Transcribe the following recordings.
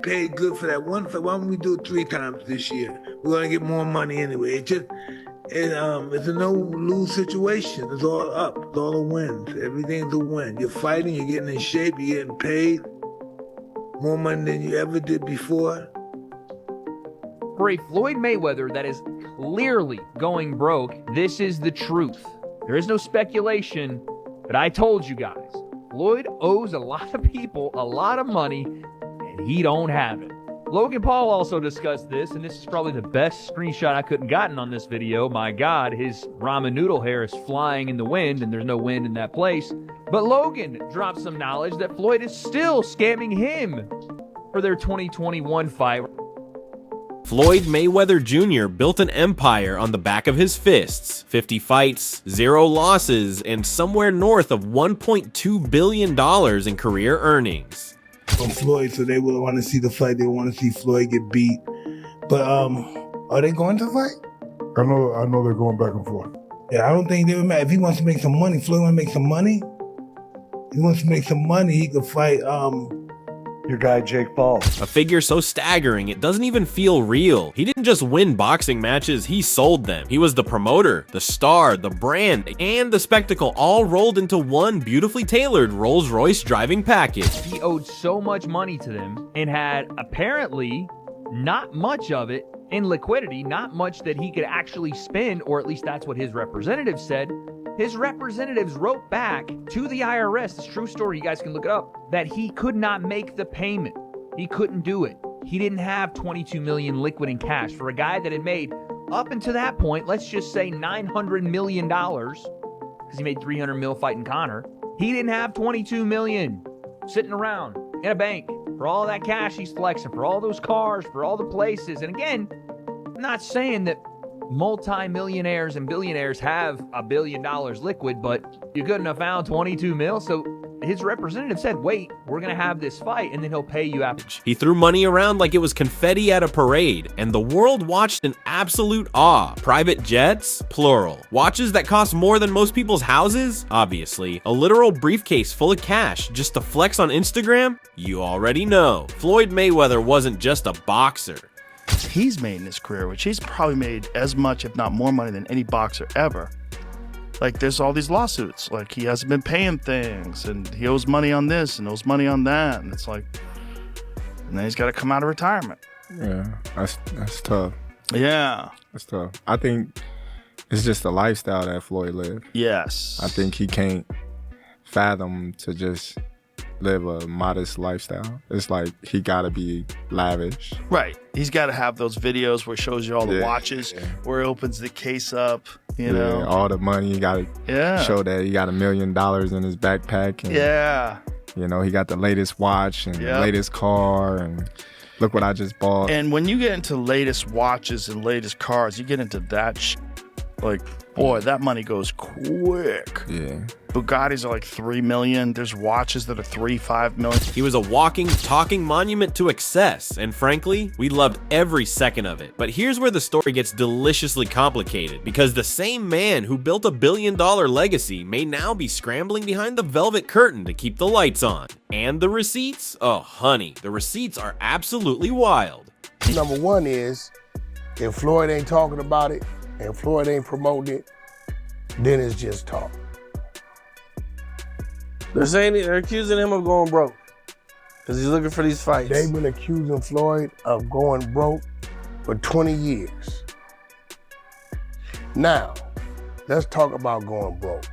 paid good for that one fight. Why don't we do it 3 times this year? We're gonna get more money anyway. It's a no-lose situation. It's all up. It's all a win. Everything's a win. You're fighting. You're getting in shape. You're getting paid more money than you ever did before. For a Floyd Mayweather that is clearly going broke, this is the truth. There is no speculation, but I told you guys, Floyd owes a lot of people a lot of money, and he don't have it. Logan Paul also discussed this, and this is probably the best screenshot I could have gotten on this video. My God, his ramen noodle hair is flying in the wind, and there's no wind in that place. But Logan dropped some knowledge that Floyd is still scamming him for their 2021 fight. Floyd Mayweather Jr. built an empire on the back of his fists. 50 fights, 0 losses, and somewhere north of $1.2 billion in career earnings. From Floyd, so they will want to see the fight. They want to see Floyd get beat. But are they going to fight? I know they're going back and forth. Yeah, I don't think they would matter. If he wants to make some money, Floyd want to make some money. If he wants to make some money, he could fight your guy Jake Paul. A figure so staggering it doesn't even feel real. He didn't just win boxing matches, he sold them. He was the promoter, the star, the brand, and the spectacle all rolled into one beautifully tailored Rolls-Royce driving package. He owed so much money to them and had apparently not much of it in liquidity, not much that he could actually spend, or at least that's what his representative said. His representatives wrote back to the IRS, it's a true story, you guys can look it up, that he could not make the payment. He couldn't do it. He didn't have $22 million liquid in cash for a guy that had made, up until that point, let's just say $900 million, because he made $300 million fighting Conor. He didn't have $22 million sitting around in a bank for all that cash he's flexing, for all those cars, for all the places. And again, I'm not saying that multi-millionaires and billionaires have $1 billion liquid, but you couldn't have found 22 mil. So his representative said, wait, we're going to have this fight and then he'll pay you after. He threw money around like it was confetti at a parade, and the world watched in absolute awe. Private jets, plural. Watches that cost more than most people's houses, obviously. A literal briefcase full of cash just to flex on Instagram? You already know. Floyd Mayweather wasn't just a boxer. He's made in his career, which he's probably made as much, if not more money than any boxer ever. Like, there's all these lawsuits. Like, he hasn't been paying things, and he owes money on this and owes money on that. And it's like, and then he's got to come out of retirement. Yeah, that's tough. Yeah. That's tough. I think it's just the lifestyle that Floyd lived. Yes. I think he can't fathom to just live a modest lifestyle. It's like he gotta be lavish. Right. He's got to have those videos where it shows you all the watches, where he opens the case up, you know. All the money. He gotta show that he got $1 million in his backpack. And, you know, he got the latest watch and the latest car, and look what I just bought. And when you get into latest watches and latest cars, you get into that like, boy, that money goes quick. Yeah. Bugattis are like $3 million. There's watches that are $3-5 million. He was a walking, talking monument to excess, and frankly, we loved every second of it. But here's where the story gets deliciously complicated, because the same man who built a $1 billion legacy may now be scrambling behind the velvet curtain to keep the lights on. And the receipts? Oh, honey, the receipts are absolutely wild. Number one is, if Floyd ain't talking about it, and Floyd ain't promoting it, then it's just talk. They're accusing him of going broke because he's looking for these fights. They've been accusing Floyd of going broke for 20 years. Now, let's talk about going broke.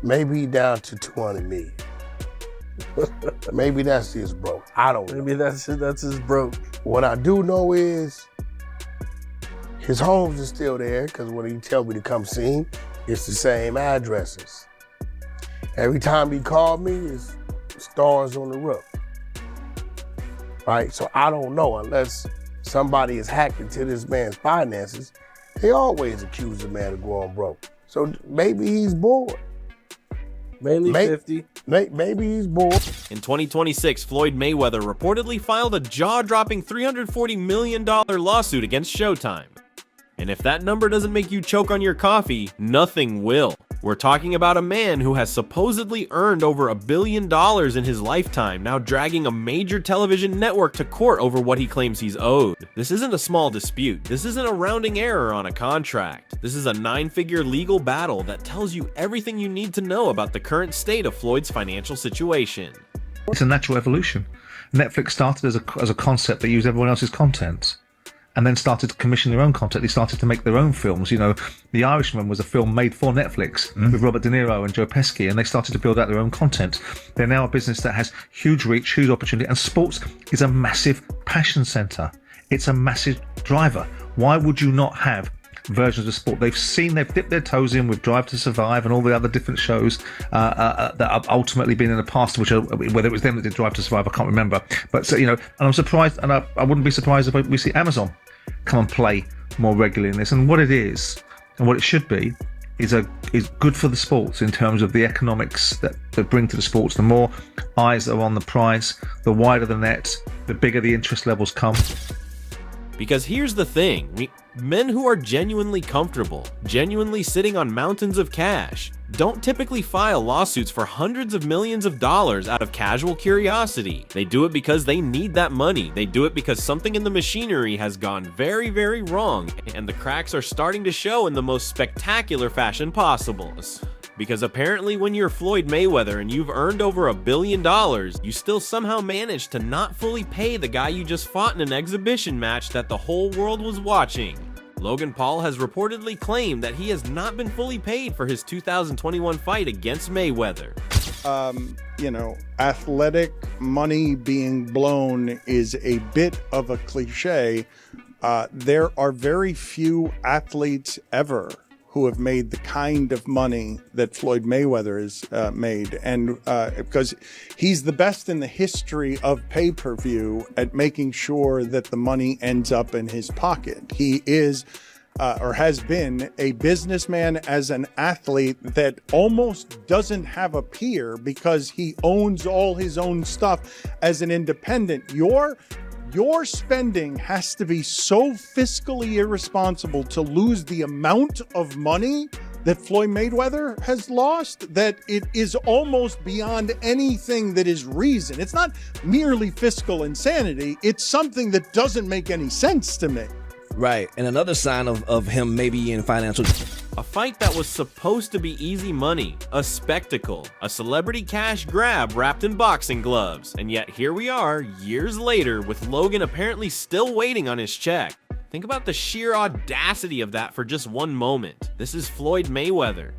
Maybe down to 200 million. Maybe that's his broke. I don't know. Maybe that's his broke. What I do know is his homes is still there, because when he tell me to come see him, it's the same addresses. Every time he called me, it's stars on the roof. Right? So I don't know, unless somebody is hacked into this man's finances, they always accuse the man of going broke. So maybe he's bored. Mainly 50. Maybe he's bored. In 2026, Floyd Mayweather reportedly filed a jaw-dropping $340 million lawsuit against Showtime. And if that number doesn't make you choke on your coffee, nothing will. We're talking about a man who has supposedly earned over $1 billion in his lifetime, now dragging a major television network to court over what he claims he's owed. This isn't a small dispute. This isn't a rounding error on a contract. This is a 9-figure legal battle that tells you everything you need to know about the current state of Floyd's financial situation. It's a natural evolution. Netflix started as a concept that used everyone else's content, and then started to commission their own content. They started to make their own films. You know, The Irishman was a film made for Netflix with Robert De Niro and Joe Pesci, and they started to build out their own content. They're now a business that has huge reach, huge opportunity, and sports is a massive passion center. It's a massive driver. Why would you not have versions of sport? They've dipped their toes in with Drive to Survive and all the other different shows that have ultimately been in the past, whether it was them that did Drive to Survive, I can't remember. But so, and I'm surprised, and I wouldn't be surprised if we see Amazon come and play more regularly in this. And what it is, and what it should be, is good for the sports in terms of the economics that bring to the sports. The more eyes that are on the prize, the wider the net, the bigger the interest levels come. Because here's the thing, men who are genuinely comfortable, genuinely sitting on mountains of cash, don't typically file lawsuits for hundreds of millions of dollars out of casual curiosity. They do it because they need that money. They do it because something in the machinery has gone very, very wrong, and the cracks are starting to show in the most spectacular fashion possible. Because apparently when you're Floyd Mayweather and you've earned over $1 billion, you still somehow manage to not fully pay the guy you just fought in an exhibition match that the whole world was watching. Logan Paul has reportedly claimed that he has not been fully paid for his 2021 fight against Mayweather. Athletic money being blown is a bit of a cliche. There are very few athletes ever who have made the kind of money that Floyd Mayweather has made. And because he's the best in the history of pay-per-view at making sure that the money ends up in his pocket. He is, or has been, a businessman as an athlete that almost doesn't have a peer because he owns all his own stuff as an independent. Your spending has to be so fiscally irresponsible to lose the amount of money that Floyd Mayweather has lost that it is almost beyond anything that is reason. It's not merely fiscal insanity. It's something that doesn't make any sense to me. Right. And another sign of him maybe in financial... A fight that was supposed to be easy money, a spectacle, a celebrity cash grab wrapped in boxing gloves, and yet here we are, years later, with Logan apparently still waiting on his check. Think about the sheer audacity of that for just one moment. This is Floyd Mayweather,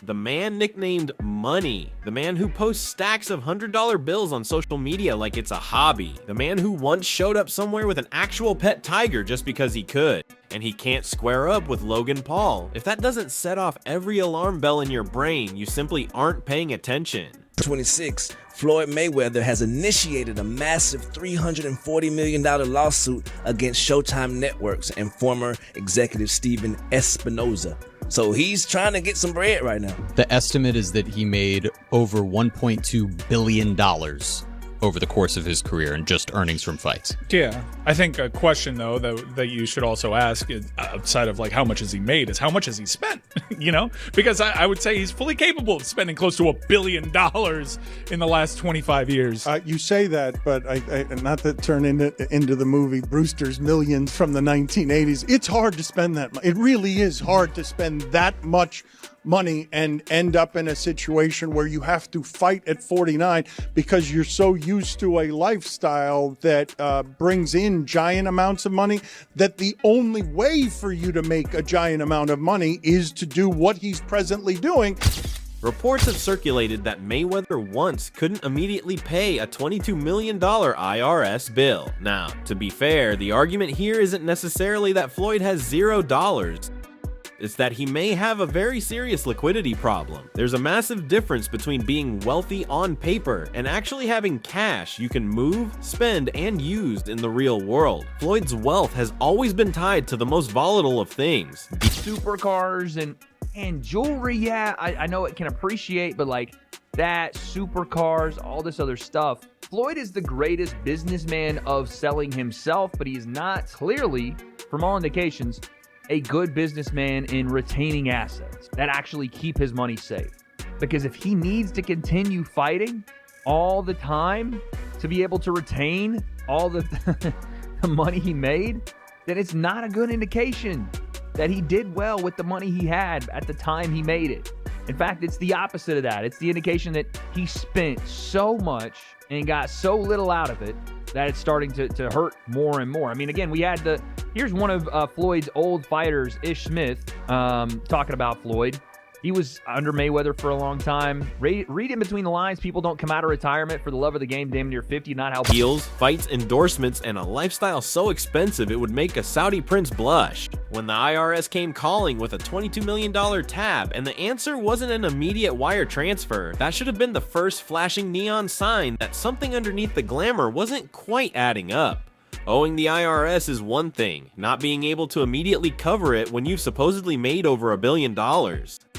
the man nicknamed Money, the man who posts stacks of $100 bills on social media like it's a hobby, the man who once showed up somewhere with an actual pet tiger just because he could. And he can't square up with Logan Paul. If that doesn't set off every alarm bell in your brain, you simply aren't paying attention. 26, Floyd Mayweather has initiated a massive $340 million lawsuit against Showtime Networks and former executive Steven Espinoza. So he's trying to get some bread right now. The estimate is that he made over $1.2 billion over the course of his career and just earnings from fights. Yeah. I think a question, though, that you should also ask outside of like how much has he made is how much has he spent, Because I would say he's fully capable of spending close to $1 billion in the last 25 years. You say that, but I not to turn into the movie Brewster's Millions from the 1980s. It's hard to spend that money. It really is hard to spend that much money and end up in a situation where you have to fight at 49 because you're so used to a lifestyle that brings in giant amounts of money that the only way for you to make a giant amount of money is to do what he's presently doing. Reports have circulated that Mayweather once couldn't immediately pay a $22 million IRS bill. Now, to be fair, the argument here isn't necessarily that Floyd has $0. It's that he may have a very serious liquidity problem. There's a massive difference between being wealthy on paper and actually having cash you can move, spend, and use in the real world. Floyd's wealth has always been tied to the most volatile of things. Supercars and jewelry, yeah, I know it can appreciate, but like that, supercars, all this other stuff. Floyd is the greatest businessman of selling himself, but he's not clearly, from all indications, a good businessman in retaining assets that actually keep his money safe. Because if he needs to continue fighting all the time to be able to retain all the money he made, then it's not a good indication that he did well with the money he had at the time he made it. In fact, it's the opposite of that. It's the indication that he spent so much and got so little out of it that it's starting to hurt more and more. I mean, again, here's one of Floyd's old fighters, Ish Smith, talking about Floyd. He was under Mayweather for a long time. Read in between the lines. People don't come out of retirement for the love of the game damn near 50, not how... Deals, fights, endorsements, and a lifestyle so expensive it would make a Saudi prince blush. When the IRS came calling with a $22 million tab and the answer wasn't an immediate wire transfer, that should have been the first flashing neon sign that something underneath the glamour wasn't quite adding up. Owing the IRS is one thing, not being able to immediately cover it when you've supposedly made over $1 billion.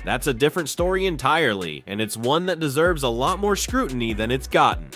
That's a different story entirely, and it's one that deserves a lot more scrutiny than it's gotten.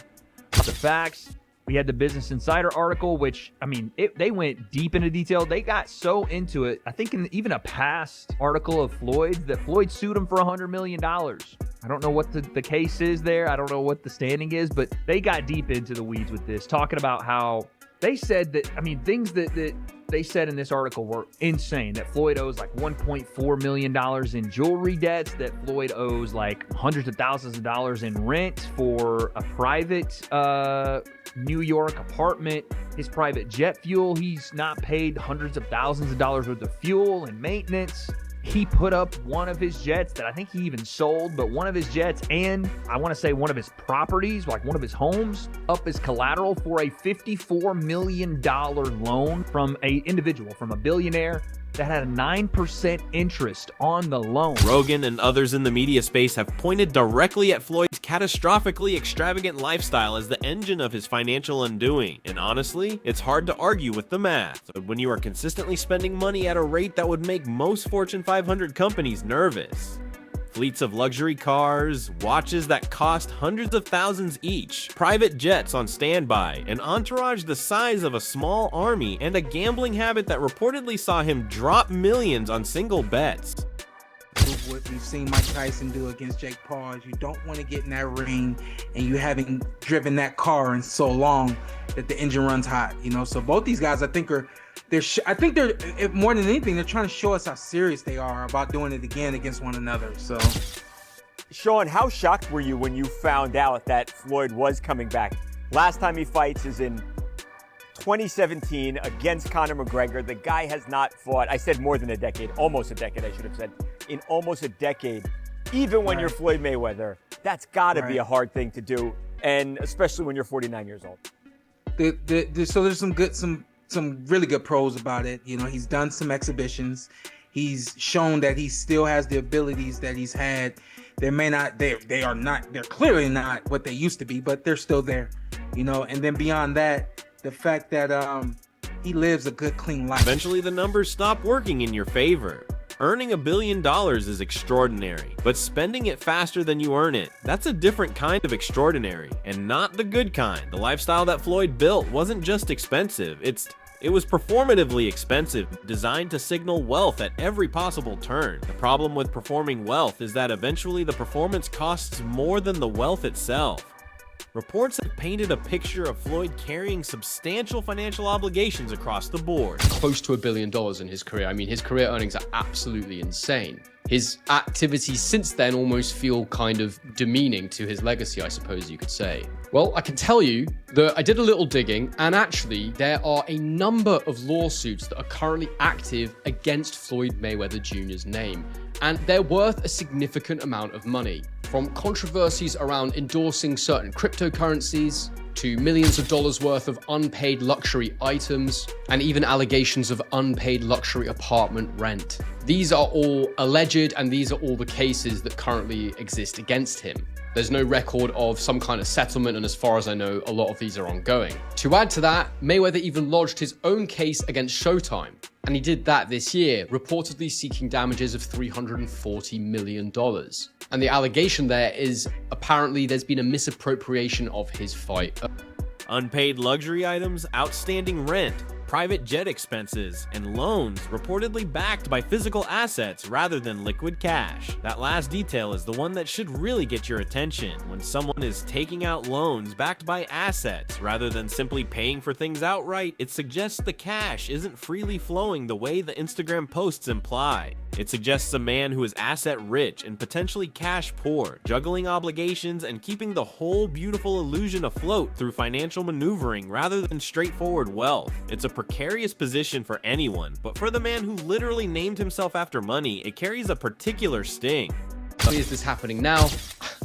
The facts, we had the Business Insider article, which, I mean, they went deep into detail. They got so into it, I think in even a past article of Floyd's, that Floyd sued him for $100 million. I don't know what the case is there. I don't know what the standing is, but they got deep into the weeds with this, talking about how they said that, I mean, things that they said in this article were insane. That Floyd owes like $1.4 million in jewelry debts, that Floyd owes like hundreds of thousands of dollars in rent for a private New York apartment, his private jet fuel. He's not paid hundreds of thousands of dollars worth of fuel and maintenance. He put up one of his jets that I think he even sold, but one of his jets and I want to say one of his properties, like one of his homes, up as collateral for a $54 million loan from an individual, from a billionaire that had a 9% interest on the loan. Rogan and others in the media space have pointed directly at Floyd's catastrophically extravagant lifestyle as the engine of his financial undoing. And honestly, it's hard to argue with the math. But when you are consistently spending money at a rate that would make most Fortune 500 companies nervous. Fleets of luxury cars, watches that cost hundreds of thousands each, private jets on standby, an entourage the size of a small army, and a gambling habit that reportedly saw him drop millions on single bets. What we've seen Mike Tyson do against Jake Paul is you don't want to get in that ring and you haven't driven that car in so long that the engine runs hot, you know? So both these guys, I think they're more than anything, they're trying to show us how serious they are about doing it again against one another. So, Sean, how shocked were you when you found out that Floyd was coming back? Last time he fights is in 2017 against Conor McGregor. The guy has not fought, I said more than a decade, almost a decade, I should have said, in almost a decade. Even when you're Floyd Mayweather, that's got to be a hard thing to do, and especially when you're 49 years old. So there's some really good pros about it. You know, he's done some exhibitions. He's shown that he still has the abilities that he's had. They're clearly not what they used to be, but they're still there. You know, and then beyond that, the fact that he lives a good, clean life. Eventually the numbers stop working in your favor. Earning $1 billion is extraordinary, but spending it faster than you earn it, that's a different kind of extraordinary, and not the good kind. The lifestyle that Floyd built wasn't just expensive, it was performatively expensive, designed to signal wealth at every possible turn. The problem with performing wealth is that eventually the performance costs more than the wealth itself. Reports have painted a picture of Floyd carrying substantial financial obligations across the board. Close to $1 billion in his career. I mean, his career earnings are absolutely insane. His activities since then almost feel kind of demeaning to his legacy, I suppose you could say. Well, I can tell you that I did a little digging, and actually there are a number of lawsuits that are currently active against Floyd Mayweather Jr.'s name, and they're worth a significant amount of money. From controversies around endorsing certain cryptocurrencies, to millions of dollars worth of unpaid luxury items, and even allegations of unpaid luxury apartment rent. These are all alleged, and these are all the cases that currently exist against him. There's no record of some kind of settlement, and as far as I know, a lot of these are ongoing. To add to that, Mayweather even lodged his own case against Showtime, and he did that this year, reportedly seeking damages of $340 million. And the allegation there is apparently there's been a misappropriation of his fight. Unpaid luxury items, outstanding rent, private jet expenses, and loans reportedly backed by physical assets rather than liquid cash. That last detail is the one that should really get your attention. When someone is taking out loans backed by assets rather than simply paying for things outright, it suggests the cash isn't freely flowing the way the Instagram posts imply. It suggests a man who is asset rich and potentially cash poor, juggling obligations and keeping the whole beautiful illusion afloat through financial maneuvering rather than straightforward wealth. It's a precarious position for anyone, but for the man who literally named himself after money, it carries a particular sting. Why is this happening now?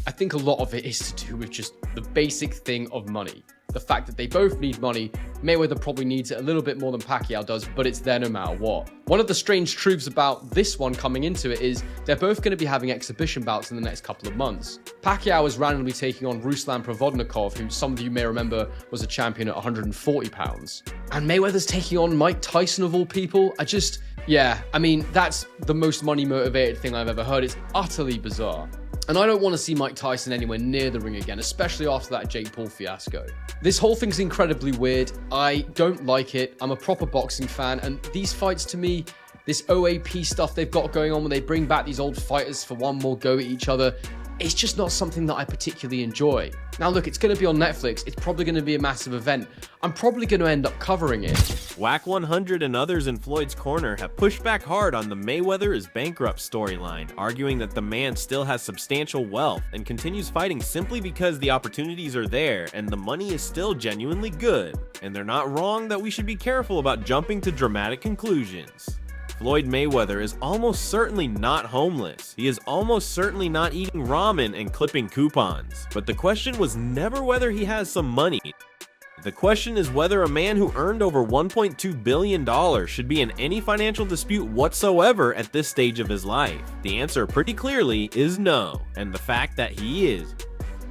I think a lot of it is to do with just the basic thing of money. The fact that they both need money. Mayweather probably needs it a little bit more than Pacquiao does, but it's there no matter what. One of the strange truths about this one coming into it is they're both going to be having exhibition bouts in the next couple of months. Pacquiao is randomly taking on Ruslan Provodnikov, who some of you may remember was a champion at 140 pounds. And Mayweather's taking on Mike Tyson of all people. I mean, that's the most money motivated thing I've ever heard. It's utterly bizarre. And I don't want to see Mike Tyson anywhere near the ring again, especially after that Jake Paul fiasco. This whole thing's incredibly weird. I don't like it. I'm a proper boxing fan, and these fights to me, this OAP stuff they've got going on when they bring back these old fighters for one more go at each other, it's just not something that I particularly enjoy. Now look, it's going to be on Netflix. It's probably going to be a massive event. I'm probably going to end up covering it. Whack 100 and others in Floyd's corner have pushed back hard on the Mayweather is bankrupt storyline, arguing that the man still has substantial wealth and continues fighting simply because the opportunities are there and the money is still genuinely good. And they're not wrong that we should be careful about jumping to dramatic conclusions. Floyd Mayweather is almost certainly not homeless. He is almost certainly not eating ramen and clipping coupons. But the question was never whether he has some money. The question is whether a man who earned over $1.2 billion should be in any financial dispute whatsoever at this stage of his life. The answer pretty clearly is no, and the fact that he is.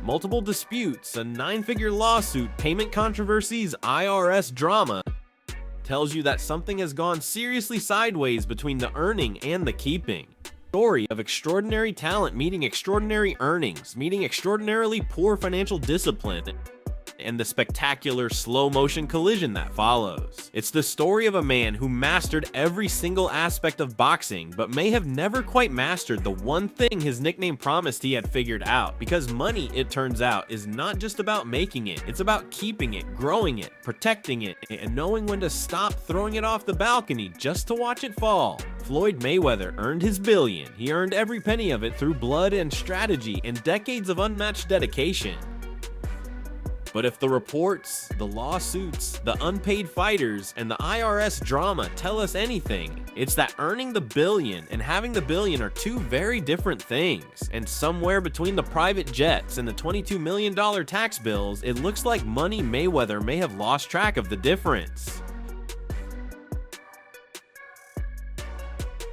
Multiple disputes, a 9-figure lawsuit, payment controversies, IRS drama, tells you that something has gone seriously sideways between the earning and the keeping. Story of extraordinary talent meeting extraordinary earnings, meeting extraordinarily poor financial discipline, and the spectacular slow-motion collision that follows. It's the story of a man who mastered every single aspect of boxing, but may have never quite mastered the one thing his nickname promised he had figured out. Because money, it turns out, is not just about making it, it's about keeping it, growing it, protecting it, and knowing when to stop throwing it off the balcony just to watch it fall. Floyd Mayweather earned his billion. He earned every penny of it through blood and strategy and decades of unmatched dedication. But if the reports, the lawsuits, the unpaid fighters, and the IRS drama tell us anything, it's that earning the billion and having the billion are two very different things. And somewhere between the private jets and the $22 million tax bills, it looks like Money Mayweather may have lost track of the difference.